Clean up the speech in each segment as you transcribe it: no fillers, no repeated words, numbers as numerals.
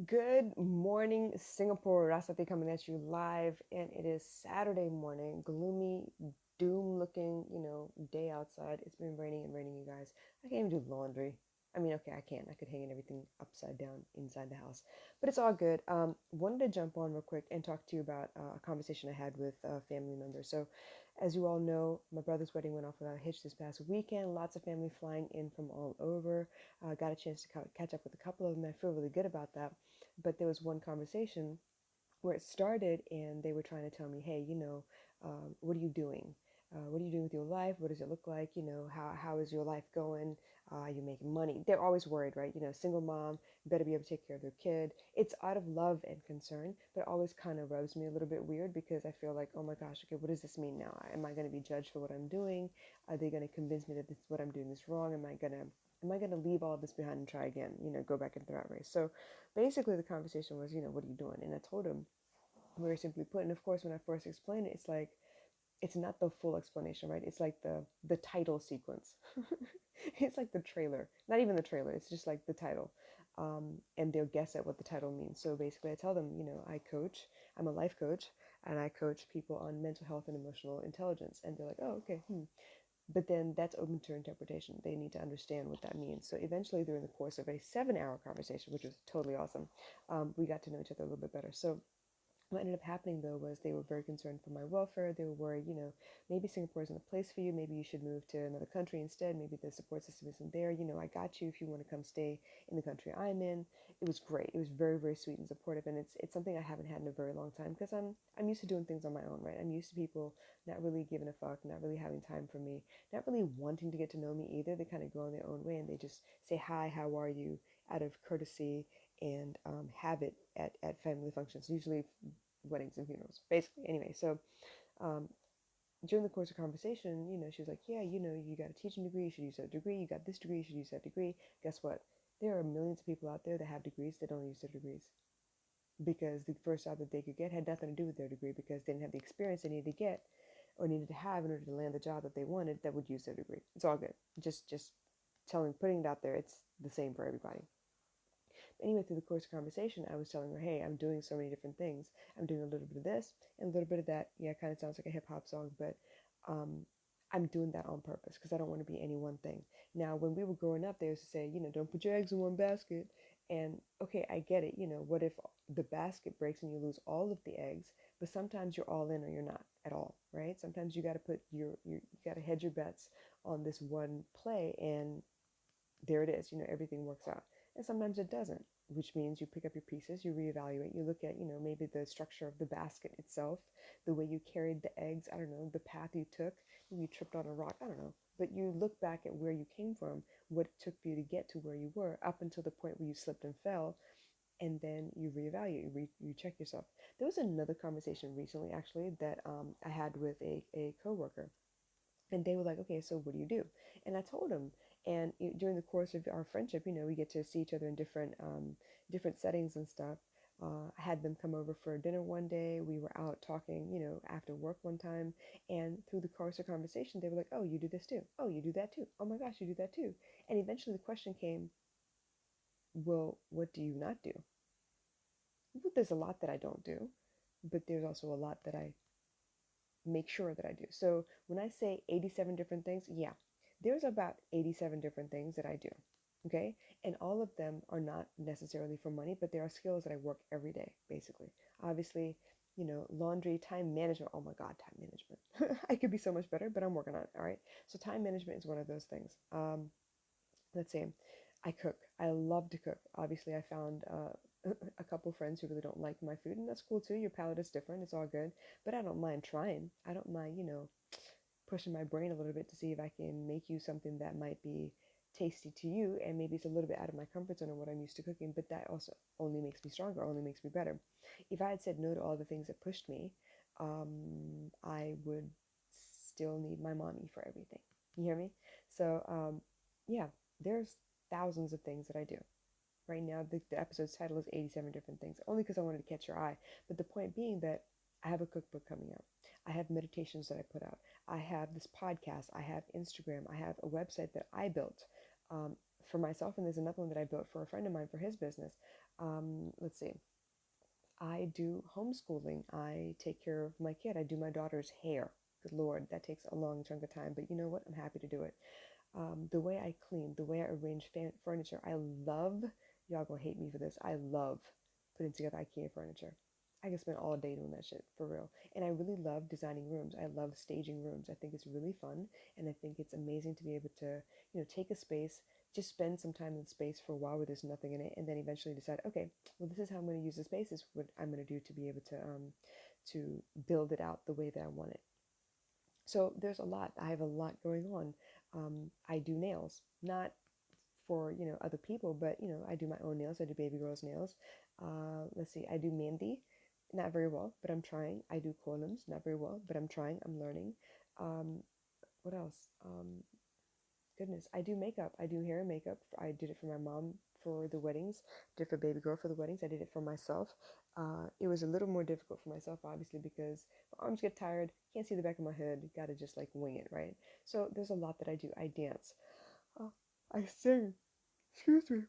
Good morning, Singapore. Rasathi coming at you live, and it is Saturday morning. Gloomy, doom-looking, day outside. It's been raining and raining, you guys. I can't even do laundry. I mean, okay, I can. I could hang everything upside down inside the house, but it's all good. Wanted to jump on real quick and talk to you about a conversation I had with a family member. So, as you all know, my brother's wedding went off without a hitch this past weekend. Lots of family flying in from all over. Got a chance to catch up with a couple of them. I feel really good about that, but there was one conversation where it started and they were trying to tell me, hey, what are you doing? What are you doing with your life? What does it look like? How is your life going? You're making money. They're always worried, right? Single mom, better be able to take care of their kid. It's out of love and concern, but it always kind of rubs me a little bit weird because I feel like, oh my gosh, okay, what does this mean now? Am I going to be judged for what I'm doing? Are they going to convince me that what I'm doing is wrong? Am I gonna leave all of this behind and try again? Go back into the rat race. So basically, the conversation was, what are you doing? And I told him very simply put. And of course, when I first explained it, it's like it's not the full explanation, right? It's like the title sequence. It's like the trailer, not even the trailer. It's just like the title, and they'll guess at what the title means. So basically, I tell them, I coach. I'm a life coach, and I coach people on mental health and emotional intelligence. And they're like, oh, okay. But then that's open to interpretation. They need to understand what that means. So eventually, during the course of a 7-hour conversation, which was totally awesome, we got to know each other a little bit better. So what ended up happening though was they were very concerned for my welfare. They were worried, maybe Singapore isn't a place for you. Maybe you should move to another country instead. Maybe the support system isn't there. I got you if you want to come stay in the country I'm in. It was great. It was very, very sweet and supportive, and it's something I haven't had in a very long time because I'm used to doing things on my own, right? I'm used to people not really giving a fuck, not really having time for me, not really wanting to get to know me either. They kind of go on their own way and they just say hi, how are you, out of courtesy and habit at family functions, usually weddings and funerals, basically. Anyway, so um, during the course of conversation, she was like, yeah, you got a teaching degree, you should use that degree. You got this degree, you should use that degree. Guess what? There are millions of people out there that have degrees that don't use their degrees because the first job that they could get had nothing to do with their degree because they didn't have the experience they needed to get or needed to have in order to land the job that they wanted that would use their degree. It's all good. Just putting it out there. It's the same for everybody. Anyway, through the course of conversation, I was telling her, hey, I'm doing so many different things. I'm doing a little bit of this and a little bit of that. Yeah, it kind of sounds like a hip hop song, but um, I'm doing that on purpose because I don't want to be any one thing. Now, when we were growing up, they used to say, don't put your eggs in one basket. And okay, I get it. What if the basket breaks and you lose all of the eggs? But sometimes you're all in or you're not at all, right? Sometimes you got to put you got to hedge your bets on this one play, and there it is, everything works out. And sometimes it doesn't, which means you pick up your pieces, you reevaluate, you look at, maybe the structure of the basket itself, the way you carried the eggs, I don't know, the path you took, maybe you tripped on a rock, I don't know. But you look back at where you came from, what it took for you to get to where you were, up until the point where you slipped and fell, and then you reevaluate, you check yourself. There was another conversation recently, actually, that I had with a coworker, and they were like, okay, so what do you do? And I told them. And during the course of our friendship, we get to see each other in different settings and stuff. I had them come over for dinner one day. We were out talking, after work one time. And through the course of conversation, they were like, oh, you do this too. Oh, you do that too. Oh my gosh, you do that too. And eventually the question came, well, what do you not do? Well, there's a lot that I don't do, but there's also a lot that I make sure that I do. So when I say 87 different things, yeah, there's about 87 different things that I do. Okay. And all of them are not necessarily for money, but there are skills that I work every day, basically. Obviously, laundry, time management. Oh my God, time management. I could be so much better, but I'm working on it. All right. So time management is one of those things. Let's see. I cook. I love to cook. Obviously, I found a couple friends who really don't like my food, and that's cool too. Your palate is different. It's all good. But I don't mind trying. I don't mind, pushing my brain a little bit to see if I can make you something that might be tasty to you, and maybe it's a little bit out of my comfort zone of what I'm used to cooking, but that also only makes me stronger, only makes me better. If I had said no to all the things that pushed me, I would still need my mommy for everything. You hear me? So, yeah, there's thousands of things that I do. Right now, the episode's title is 87 different things, only because I wanted to catch your eye. But the point being that I have a cookbook coming out. I have meditations that I put out. I have this podcast. I have Instagram. I have a website that I built for myself. And there's another one that I built for a friend of mine for his business. Let's see. I do homeschooling. I take care of my kid. I do my daughter's hair. Good Lord, that takes a long chunk of time, but you know what? I'm happy to do it. The way I clean, the way I arrange furniture, I love, y'all gonna hate me for this, I love putting together IKEA furniture. I can spend all day doing that shit, for real. And I really love designing rooms. I love staging rooms. I think it's really fun, and I think it's amazing to be able to, take a space, just spend some time in space for a while where there's nothing in it, and then eventually decide, okay, well, this is how I'm going to use the space. This is what I'm going to do to be able to build it out the way that I want it. So there's a lot. I have a lot going on. I do nails, not for other people, but I do my own nails. I do baby girls' nails. Let's see. I do mehndi, not very well, but I'm trying. I do columns, not very well, but I'm trying. I'm learning. Um, what else? Goodness, I do makeup. I do hair and makeup. I did it for my mom for the weddings. Did it for baby girl for the weddings. I did it for myself. It was a little more difficult for myself, obviously, because my arms get tired. Can't see the back of my head. Got to just like wing it, right? So there's a lot that I do. I dance. Oh, I sing. Excuse me.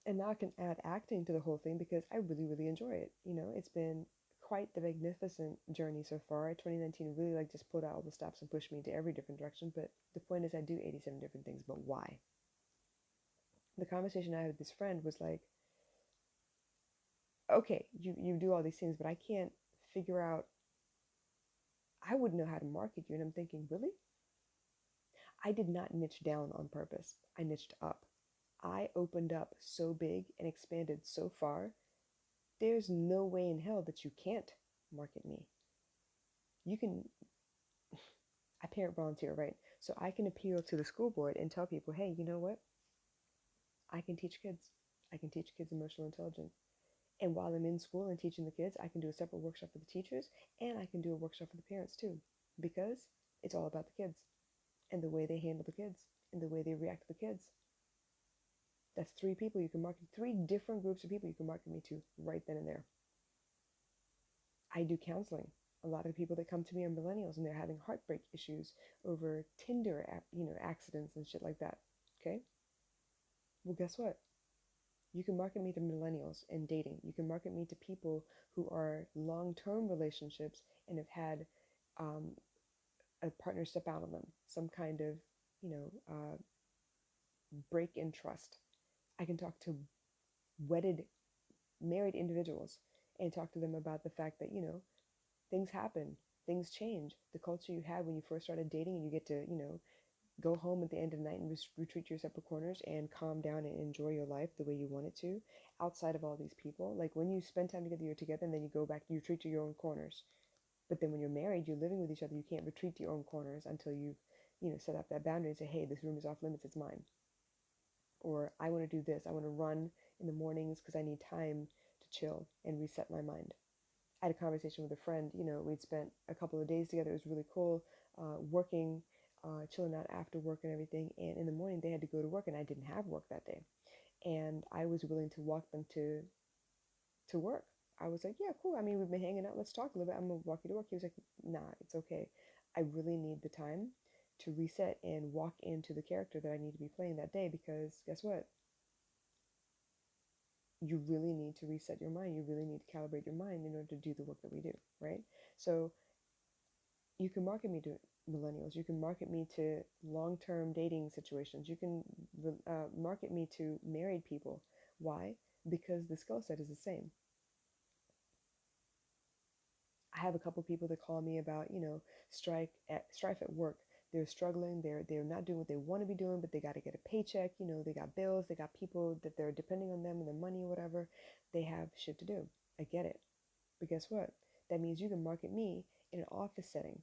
And now I can add acting to the whole thing because I really, really enjoy it. It's been quite the magnificent journey so far. 2019 really like just pulled out all the stops and pushed me into every different direction. But the point is, I do 87 different things. But why? The conversation I had with this friend was like, okay, you do all these things, but I can't figure out. I wouldn't know how to market you. And I'm thinking, really? I did not niche down on purpose. I niched up. I opened up so big and expanded so far. There's no way in hell that you can't market me. You can, I parent volunteer, right? So I can appeal to the school board and tell people, hey, you know what? I can teach kids. I can teach kids emotional intelligence. And while I'm in school and teaching the kids, I can do a separate workshop for the teachers and I can do a workshop for the parents too. Because it's all about the kids and the way they handle the kids and the way they react to the kids. That's three people you can market, three different groups of people you can market me to right then and there. I do counseling. A lot of the people that come to me are millennials and they're having heartbreak issues over Tinder, accidents and shit like that. Okay? Well, guess what? You can market me to millennials and dating. You can market me to people who are long-term relationships and have had um, a partner step out on them, some kind of, break in trust. I can talk to wedded, married individuals and talk to them about the fact that, things happen, things change. The culture you had when you first started dating and you get to, go home at the end of the night and retreat to your separate corners and calm down and enjoy your life the way you want it to outside of all these people. Like when you spend time together, you're together and then you go back, you retreat to your own corners. But then when you're married, you're living with each other, you can't retreat to your own corners until you've, set up that boundary and say, hey, this room is off limits, it's mine. Or I want to do this. I want to run in the mornings because I need time to chill and reset my mind. I had a conversation with a friend. We'd spent a couple of days together. It was really cool, working, chilling out after work and everything. And in the morning, they had to go to work, and I didn't have work that day. And I was willing to walk them to work. I was like, yeah, cool. I mean, we've been hanging out. Let's talk a little bit. I'm gonna walk you to work. He was like, nah, it's okay. I really need the time to reset and walk into the character that I need to be playing that day because guess what? You really need to reset your mind. You really need to calibrate your mind in order to do the work that we do, right? So you can market me to millennials. You can market me to long-term dating situations. You can market me to married people. Why? Because the skill set is the same. I have a couple people that call me about, strife at work. They're struggling. They're not doing what they want to be doing, but they got to get a paycheck. They got bills. They got people that they're depending on them and their money or whatever. They have shit to do. I get it. But guess what? That means you can market me in an office setting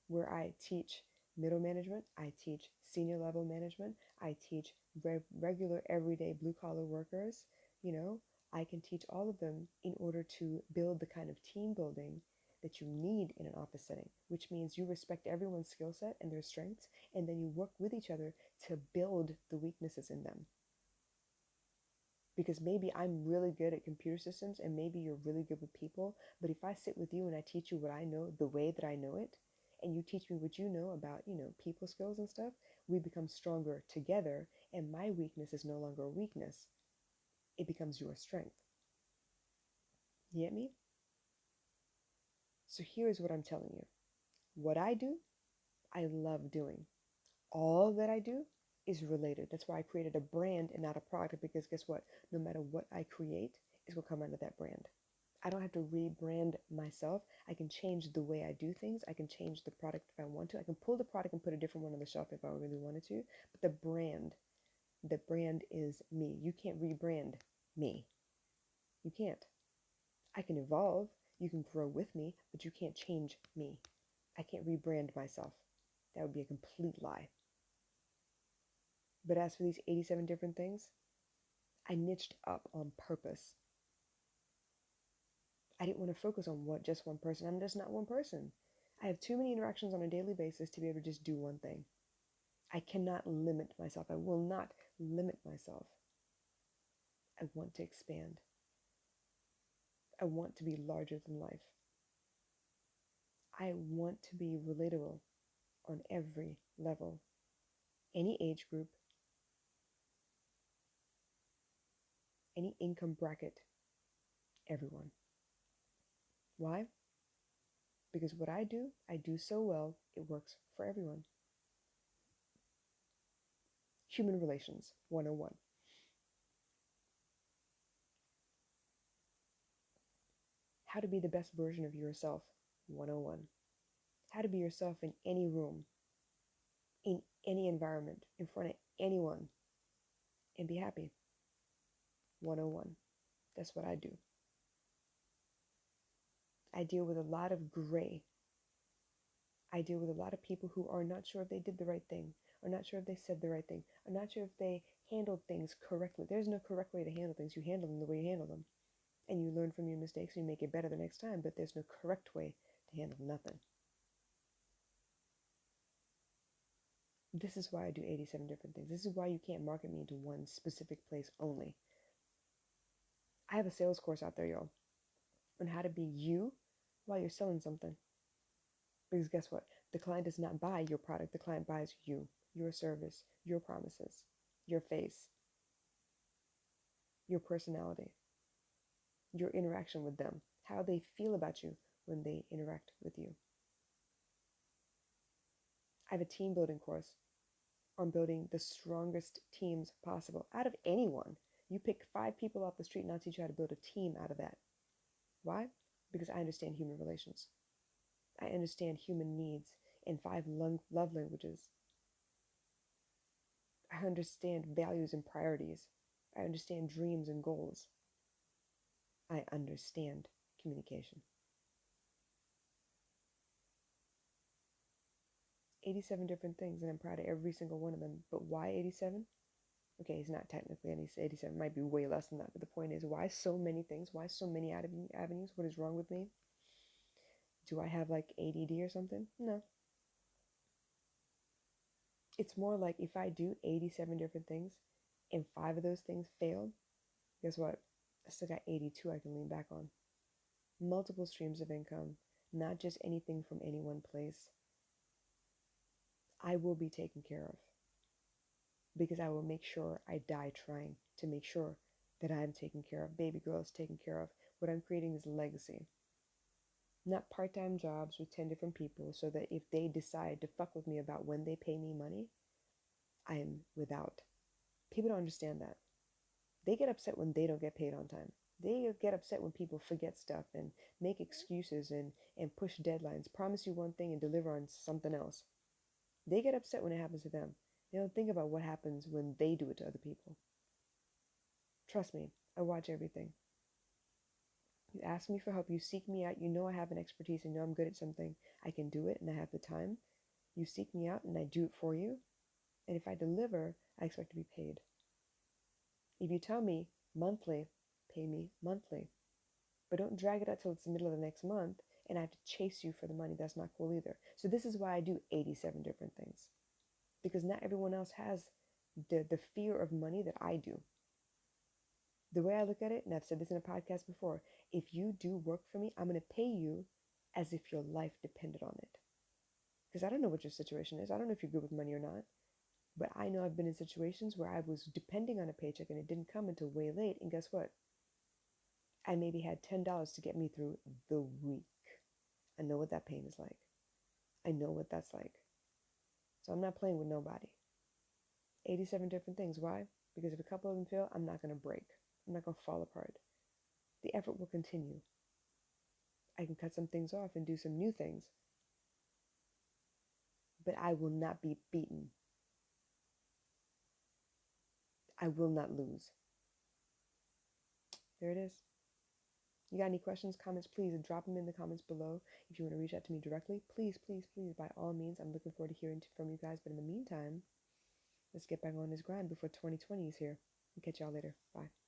where I teach middle management, I teach senior level management, I teach regular everyday blue collar workers. You know, I can teach all of them in order to build the kind of team building that you need in an office setting, which means you respect everyone's skill set and their strengths, and then you work with each other to build the weaknesses in them. Because maybe I'm really good at computer systems and maybe you're really good with people, but if I sit with you and I teach you what I know the way that I know it, and you teach me what you know about, people skills and stuff, we become stronger together and my weakness is no longer a weakness. it becomes your strength. You get me? So here's what I'm telling you. What I do, I love doing. All that I do is related. That's why I created a brand and not a product, because guess what? No matter what I create, it's going to come out of that brand. I don't have to rebrand myself. I can change the way I do things. I can change the product if I want to. I can pull the product and put a different one on the shelf if I really wanted to. But the brand is me. You can't rebrand me. You can't. I can evolve. You can grow with me, but you can't change me. I can't rebrand myself. That would be a complete lie. But as for these 87 different things, I niched up on purpose. I didn't want to focus on just one person. I'm just not one person. I have too many interactions on a daily basis to be able to just do one thing. I cannot limit myself. I will not limit myself. I want to expand. I want to be larger than life. I want to be relatable on every level, any age group, any income bracket, everyone. Why? Because what I do so well, it works for everyone. Human Relations 101. How to be the best version of yourself 101. How to be yourself in any room, in any environment, in front of anyone, and be happy 101. That's what I do. I deal with a lot of gray. I deal with a lot of people who are not sure if they did the right thing, or not sure if they said the right thing, or not sure if they handled things correctly. There's no correct way to handle things. You handle them the way you handle them. And you learn from your mistakes and you make it better the next time, but there's no correct way to handle nothing. This is why I do 87 different things. This is why you can't market me into one specific place only. I have a sales course out there, y'all, on how to be you while you're selling something. Because guess what? The client does not buy your product. The client buys you, your service, your promises, your face, your personality, your interaction with them, how they feel about you when they interact with you. I have a team building course on building the strongest teams possible out of anyone. You pick 5 people off the street and I'll teach you how to build a team out of that. Why? Because I understand human relations. I understand human needs in 5 love languages. I understand values and priorities. I understand dreams and goals. I understand communication. 87 different things, and I'm proud of every single one of them. But why 87? Okay, it's not technically 87. It might be way less than that. But the point is, why so many things? Why so many avenues? What is wrong with me? Do I have like ADD or something? No. It's more like if I do 87 different things and 5 of those things failed, guess what? I still got 82 I can lean back on. Multiple streams of income, not just anything from any one place. I will be taken care of because I will make sure I die trying to make sure that I'm taken care of. Baby girl is taken care of. What I'm creating is legacy. Not part-time jobs with 10 different people so that if they decide to fuck with me about when they pay me money, I am without. People don't understand that. They get upset when they don't get paid on time. They get upset when people forget stuff and make excuses and push deadlines, promise you one thing and deliver on something else. They get upset when it happens to them. They don't think about what happens when they do it to other people. Trust me, I watch everything. You ask me for help, you seek me out, you know I have an expertise and know I'm good at something. I can do it and I have the time. You seek me out and I do it for you. And if I deliver, I expect to be paid. If you tell me monthly, pay me monthly. But don't drag it out till it's the middle of the next month and I have to chase you for the money. That's not cool either. So this is why I do 87 different things. Because not everyone else has the fear of money that I do. The way I look at it, and I've said this in a podcast before, if you do work for me, I'm going to pay you as if your life depended on it. Because I don't know what your situation is. I don't know if you're good with money or not. But I know I've been in situations where I was depending on a paycheck and it didn't come until way late. And guess what? I maybe had $10 to get me through the week. I know what that pain is like. I know what that's like. So I'm not playing with nobody. 87 different things. Why? Because if a couple of them fail, I'm not going to break. I'm not going to fall apart. The effort will continue. I can cut some things off and do some new things, but I will not be beaten. I will not lose. There it is. You got any questions, comments, please drop them in the comments below. If you want to reach out to me directly, please, please, please, by all means. I'm looking forward to hearing from you guys. But in the meantime, let's get back on this grind before 2020 is here. I'll catch y'all later. Bye.